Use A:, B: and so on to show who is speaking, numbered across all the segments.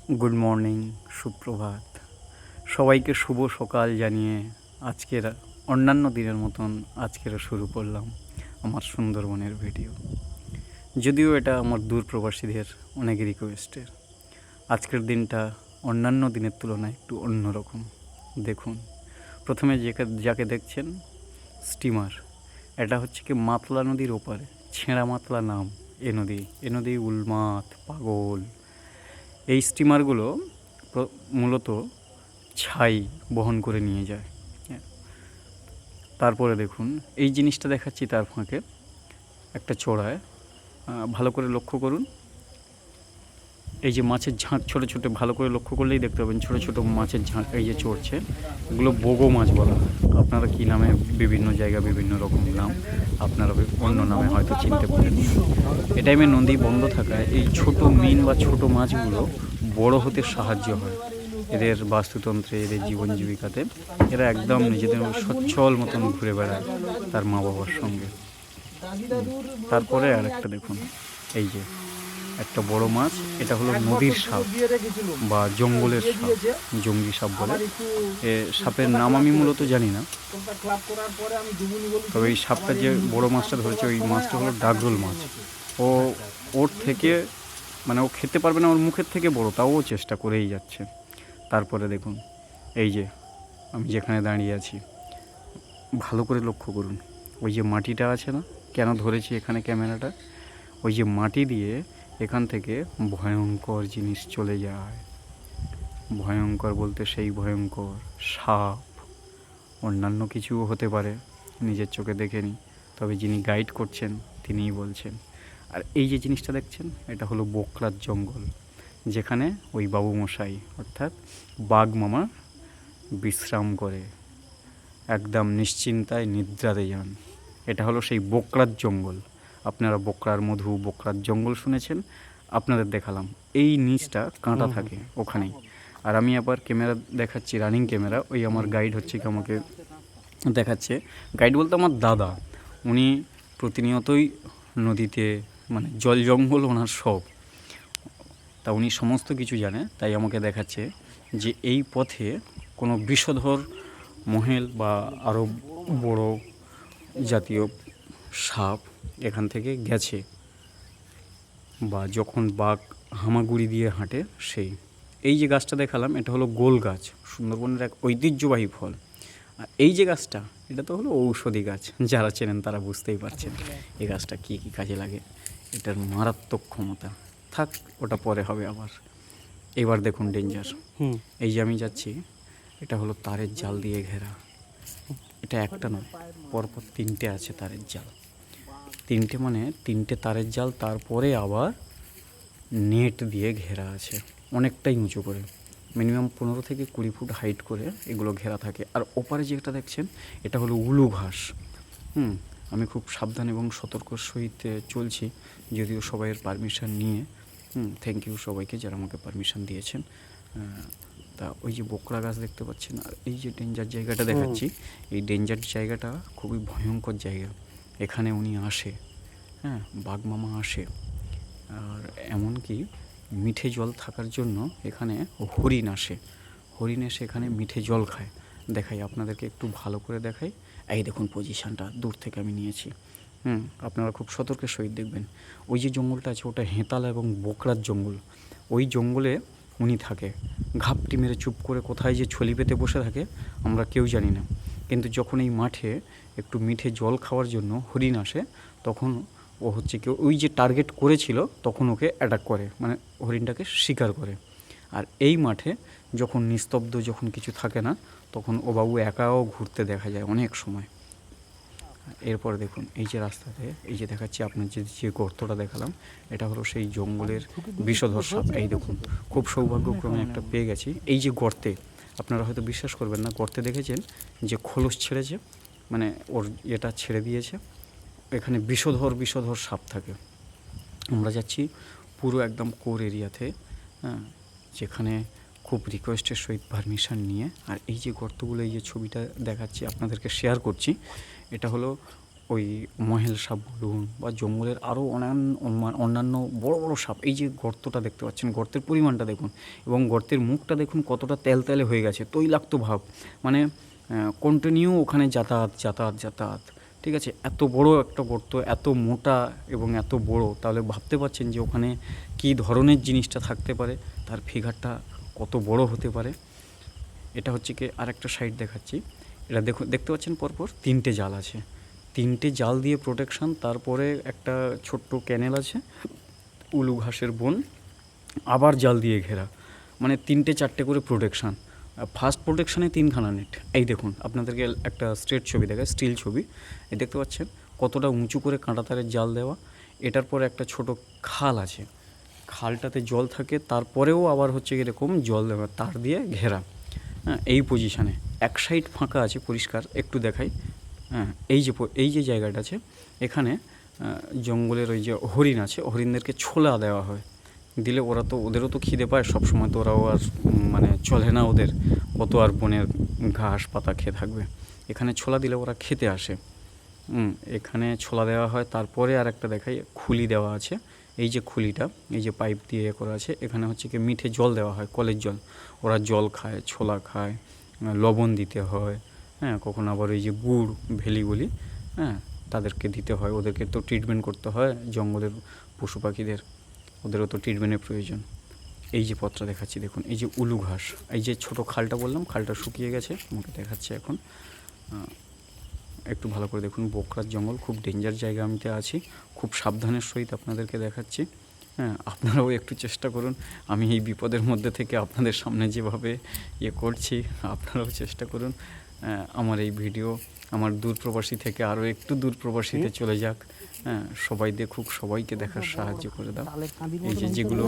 A: Good morning, সুপ্রভাত। সবাইকে শুভ সকাল জানিয়ে আজকের অন্যান্য দিনের মতন আজকেরও শুরু করলাম আমার সুন্দরবনের ভিডিও। যদিও এটা আমার দূর প্রবাসীদের অনেক রিকোয়েস্টের। আজকের দিনটা অন্যান্য দিনের তুলনায় একটু অন্যরকম। দেখুন, প্রথমে যাকে দেখছেন স্টিমার, এটা হচ্ছে কি মাতলা নদীর ওপারে, ছেঁড়া মাতলা নাম এ নদী উলমাত, পাগল। এই স্টিমারগুলো মূলত ছাই বহন করে নিয়ে যায়। তারপরে দেখুন, এই জিনিসটা দেখাচ্ছি তার ফাঁকে একটা চড়ায় ভালো করে লক্ষ্য করুন। এই যে মাছের ঝাঁক ছোটো ছোটো, ভালো করে লক্ষ্য করলেই দেখতে পাবেন ছোটো ছোটো মাছের ঝাঁক এই যে চড়ছে, এগুলো বোগো মাছ বলা হয়। আপনারা কী নামে, বিভিন্ন জায়গায় বিভিন্ন রকম নাম, আপনারা অন্য নামে হয়তো চিনতে পারেন। এ টাইমে নদী বন্ধ থাকায় এই ছোট মিন বা ছোট মাছগুলো বড় হতে সাহায্য হয় এদের বাস্তুতন্ত্রে, এদের জীবন জীবিকাতে। এরা একদম নিজেদের সচ্ছল মতন ঘুরে বেড়ায় তার মা বাবার সঙ্গে। তারপরে আর একটা দেখুন, এই যে একটা বড় মাছ, এটা হলো নদীর সাপ বা জঙ্গলের সাপ, জঙ্গলি সাপ বলে। এ সাপের নাম আমি মূলত জানি না, তবে এই সাপটা যে বড় মাছটা ধরেছে ওই মাছটা হলো ডাগরোল মাছ। ওর থেকে মানে ও খেতে পারবে না, ওর মুখের থেকে বড়, তাও ও চেষ্টা করেই যাচ্ছে। তারপরে দেখুন, এই যে আমি যেখানে দাঁড়িয়ে আছি, ভালো করে লক্ষ্য করুন, ওই যে মাটিটা আছে না, কেন ধরেছি এখানে ক্যামেরাটা, ওই যে মাটি দিয়ে এখান থেকে ভয়ঙ্কর জিনিস চলে যায়। ভয়ঙ্কর বলতে সেই ভয়ঙ্কর সাপ, অন্যান্য কিছুও হতে পারে, নিজের চোখে দেখেনি, তবে যিনি গাইড করছেন তিনিই বলছেন। আর এই যে জিনিসটা দেখছেন, এটা হলো বোকরার জঙ্গল, যেখানে ওই বাবুমশাই অর্থাৎ বাঘ মামা বিশ্রাম করে, একদম নিশ্চিন্তায় নিদ্রাতে যান। এটা হলো সেই বোকরার জঙ্গল। আপনারা বোকরার মধু, বোকরার জঙ্গল শুনেছেন, আপনাদের দেখালাম। এই নিচটা কাঁটা থাকে ওখানেই। আর আমি আবার ক্যামেরা দেখাচ্ছি, রানিং ক্যামেরা, ওই আমার গাইড হচ্ছে কি আমাকে দেখাচ্ছে। গাইড বলতে আমার দাদা, উনি প্রতিনিয়তই নদীতে, মানে জল জঙ্গল ওনার সব, তা উনি সমস্ত কিছু জানে, তাই আমাকে দেখাচ্ছে যে এই পথে কোনো বিষধর মহেল বা আরও বড় জাতীয় সাপ এখান থেকে গেছে, বা যখন বাঘ হামাগুড়ি দিয়ে হাঁটে সেই। এই যে গাছটা দেখালাম, এটা হলো গোল গাছ, সুন্দরবনের এক ঐতিহ্যবাহী ফল। আর এই যে গাছটা, এটা তো হলো ঔষধি গাছ, যারা চেনেন তারা বুঝতেই পারছেন এই গাছটা কী কী কাজে লাগে। এটার মারাত্মক ক্ষমতা, থাক ওটা পরে হবে আবার। এবার দেখুন ডেঞ্জার, এই যে আমি যাচ্ছি, এটা হলো তারের জাল দিয়ে ঘেরা। এটা একটা নয়, পরপর তিনটে আছে তারের জাল। তিনটে মানে তিনটে তারের জাল, তারপরে আবার নেট দিয়ে ঘেরা আছে, অনেকটাই উঁচু করে, মিনিমাম 15 থেকে 20 ফুট হাইট করে এগুলো ঘেরা থাকে। আর ওপারে যেটা দেখছেন, এটা হলো উলু ঘাস। আমি খুব সাবধান এবং সতর্কর সহিত চলছি, যদিও সবাইয়ের পারমিশন নিয়ে। থ্যাংক ইউ সবাইকে যারা আমাকে পারমিশন দিয়েছেন। তা ওই যে বোকরা গাছ দেখতে পাচ্ছেন, আর এই যে ডেঞ্জার জায়গাটা দেখাচ্ছি, এই ডেঞ্জার জায়গাটা খুবই ভয়ঙ্কর জায়গা। এখানে উনি আসে, বাঘ মামা আসে। আর এমনকি মিঠে জল থাকার জন্য এখানে হরিণ আসে, হরিণ এসে এখানে মিঠে জল খায়। দেখাই আপনাদেরকে, একটু ভালো করে দেখাই। এই দেখুন পজিশানটা দূর থেকে আমি নিয়েছি। আপনারা খুব সতর্কের সহিত দেখবেন। ওই যে জঙ্গলটা আছে, ওটা হেঁতালা এবং বোকরার জঙ্গল। ওই জঙ্গলে উনি থাকে, ঘাপটি মেরে চুপ করে কোথায় যে ছলি পেতে বসে থাকে আমরা কেউ জানি না। কিন্তু যখন এই মাঠে একটু মিঠে জল খাওয়ার জন্য হরিণ আসে, তখন ও হচ্ছে কি ওই যে টার্গেট করেছিল, তখন ওকে অ্যাটাক করে, মানে হরিণটাকে শিকার করে। আর এই মাঠে যখন নিস্তব্ধ, যখন কিছু থাকে না, তখন ও বাবু একাও ঘুরতে দেখা যায় অনেক সময়। এরপর দেখুন, এই যে রাস্তাতে, এই যে দেখাচ্ছি আপনার যে গর্তটা দেখালাম, এটা হলো সেই জঙ্গলের বিষধর সাপ। এই দেখুন, খুব সৌভাগ্যক্রমে একটা পেয়ে গেছি। এই যে গর্তে, আপনারা হয়তো বিশ্বাস করবেন না, গর্তে দেখেছেন যে খোলস ছেড়েছে, মানে ওর এটা ছেড়ে দিয়েছে, এখানে বিষধর সাপ থাকে। আমরা যাচ্ছি পুরো একদম কোর এরিয়াতে, যেখানে খুব রিকোয়েস্টের সহিত পারমিশন নিয়ে। আর এই যে গর্তগুলো, এই যে ছবিটা দেখাচ্ছি আপনাদেরকে শেয়ার করছি, এটা হলো ওই মহেল সাপ বলুন বা জঙ্গলের আরও অন্যান্য বড় বড় সাপ। এই যে গর্তটা দেখতে পাচ্ছেন, গর্তের পরিমাণটা দেখুন এবং গর্তের মুখটা দেখুন কতটা তেলতেলে হয়ে গেছে, তৈলাক্ত ভাব, মানে কন্টিনিউ ওখানে যাতায়াত যাতায়াত যাতায়াত। ঠিক আছে, এত বড় একটা গর্ত, এত মোটা এবং এত বড়, তাহলে ভাবতে পারছেন যে ওখানে কী ধরনের জিনিসটা থাকতে পারে, তার ফিগারটা কত বড় হতে পারে। এটা হচ্ছে কি আর একটা সাইড দেখাচ্ছি। এটা দেখুন, দেখতে পাচ্ছেন পরপর 3টে জাল আছে, 3টে জাল দিয়ে প্রোটেকশান। তারপরে একটা ছোট্ট ক্যানেল আছে, উলু ঘাসের বন, আবার জাল দিয়ে ঘেরা, মানে 3টে-4টে করে প্রোটেকশান। ফার্স্ট প্রোটেকশানে 3খানা নেট। এই দেখুন, আপনাদেরকে একটা স্ট্রেট ছবি দেখায়, স্টিল ছবি। এই দেখতে পাচ্ছেন কতটা উঁচু করে কাঁটা তারের জাল দেওয়া। এটার পরে একটা ছোট খাল আছে, খালটাতে জল থাকে, তারপরেও আবার হচ্ছে এরকম জল দেওয়া তার দিয়ে ঘেরা। হ্যাঁ, এই পজিশানে এক সাইড ফাঁকা আছে পরিষ্কার, একটু দেখাই। হ্যাঁ, এই যে জায়গাটা আছে, এখানে জঙ্গলের ওই যে হরিণ আছে, হরিণদেরকে ছোলা দেওয়া হয়, দিলে ওদেরও তো খিদে পায় সব সময়, তো ওরাও আর মানে চলে না ওদের, কত আর বনের ঘাস পাতা খেয়ে থাকবে। এখানে ছোলা দিলে ওরা খেতে আসে। এখানে ছোলা দেওয়া হয়। তারপরে আর একটা দেখাই, খুলি দেওয়া আছে। এই যে খুলিটা, এই যে পাইপ দিয়ে করা আছে, এখানে হচ্ছে কি মিঠে জল দেওয়া হয়, কলের জল। ওরা জল খায়, ছোলা খায়, লবণ দিতে হয়। হ্যাঁ, কখনো আবার ওই যে গুড় ভেলি বলি, হ্যাঁ, তাদেরকে দিতে হয়। ওদেরকে তো ট্রিটমেন্ট করতে হয়, জঙ্গলের পশু পাখিদের, ওদেরও তো ট্রিটমেন্টের প্রয়োজন। এই যে পথটা দেখাচ্ছি দেখুন, এই যে উলু ঘাস, এই যে ছোট খালটা বললাম, খালটা শুকিয়ে গেছে, আমাকে দেখাচ্ছে এখন। একটু ভালো করে দেখুন, বোকরার জঙ্গল, খুব ডেঞ্জার জায়গা আমিতে আছি, খুব সাবধানের সহিত আপনাদেরকে দেখাচ্ছি। হ্যাঁ, আপনারাও একটু চেষ্টা করুন, আমি এই বিপদের মধ্যে থেকে আপনাদের সামনে যেভাবে করছি, আপনারাও চেষ্টা করুন আমার এই ভিডিও আমার দূরপ্রবাসী থেকে আরও একটু দূরপ্রবাসীতে চলে যাক। হ্যাঁ, সবাই দেখুক, সবাইকে দেখার সাহায্য করে দাও। এই যে যেগুলো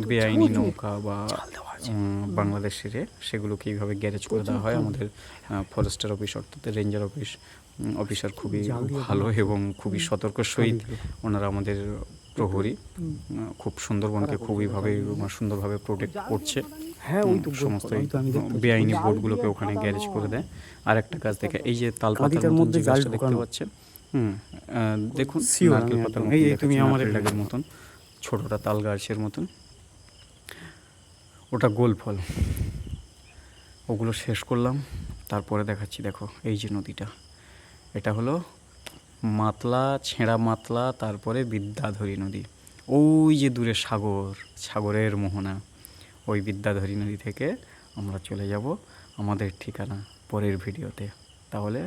A: বেআইনি নৌকা বা বাংলাদেশের সেগুলোকে এইভাবে গ্যারেজ করে দেওয়া হয়। আমাদের ফরেস্টার অফিস অর্থাৎ রেঞ্জার অফিসার খুবই ভালো এবং খুবই সতর্ক সহিত ওনারা আমাদের প্রহরী, খুব সুন্দরবনকে খুবইভাবে সুন্দরভাবে প্রোটেক্ট করছে। সমস্ত বেআইনি বোটগুলোকে ওখানে গ্যারেজ করে দেয়। আর একটা কাজ দেখে, এই যে তালপাতার মধ্যে গাছটা দেখতে পাচ্ছেন, দেখুন নারকেল পাতার মতো, তুমি আমার লাগের মতন, ছোটোটা তাল গাছের মতন, ওটা গোল ফল। ওগুলো শেষ করলাম, তারপরে দেখাচ্ছি। দেখো এই যে নদীটা, এটা হলো মাতলা, ছেঁড়া মাতলা, তারপরে বিদ্যাধরী নদী। ওই যে দূরে সাগরের মোহনা, ওই বিদ্যাধরী নদী থেকে আমরা চলে যাব আমাদের ঠিকানা পরের ভিডিওতে। তাহলে